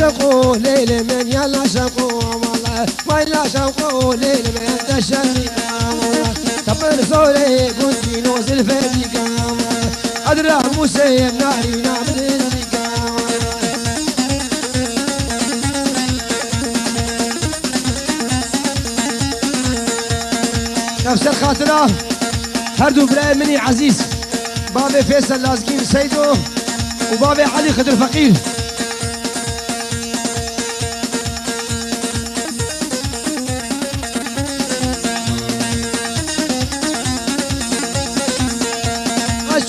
شوقو ليل من يلا شوقو والله ويلا شوقو ليل من تشنيكا والله كبر صوري قلتي نوزل فديكا والله أدرى موسى ناري نابديكا نفس الخاطرة هردو براي مني عزيز بابي فيصل لازقين سيدو وبابي علي خضر فقير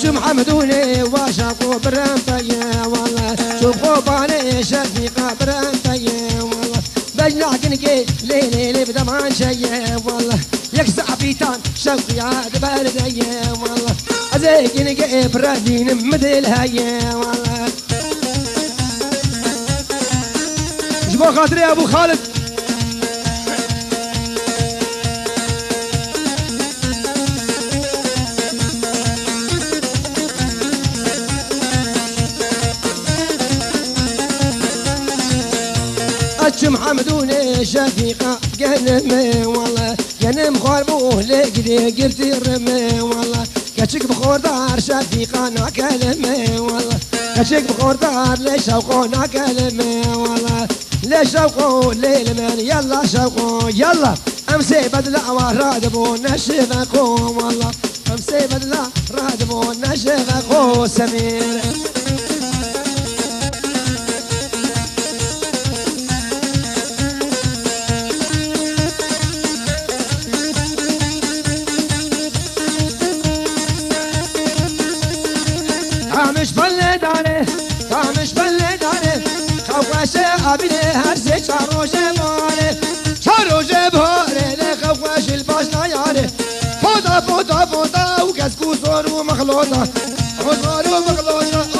شو محمدوني واشاقو برانتايا والله شو خوباني شفيقة برانتايا والله بجناح كنكي ليلي بدمان شيا والله يكسع بيتان شوقي عاد برديا والله أزي كنكي برادين مدل هيا والله جبو خاطري يا أبو خالد محمدوني شفيقة قنمي والله قنم خربوه لقدي قرتي الرمي والله كشك بخور دار شفيقة ناكلمي والله كشك بخور دار ليش شوقو ناكلمي والله ليش شوقو ليل من يلا شوقو يلا امسي بدلا ورادبو نشفقو والله امسي بدلا رادبو نشفقو سمير مش بلدانه مش بلدانه خوشه ابينه هر سه چاروجه ماره چاروجه باره لخوش الباش نياره فودا فودا فودا وكسكو صور ومخلوطه صور ومخلوطه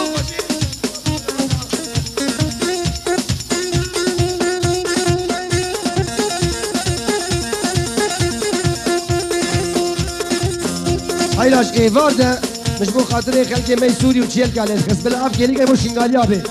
هاي لاش ايه وارده مش بو خاطري خلقي مي سوري وتشيل قالت خس بالعافيه اللي جايبو شنغالي ابي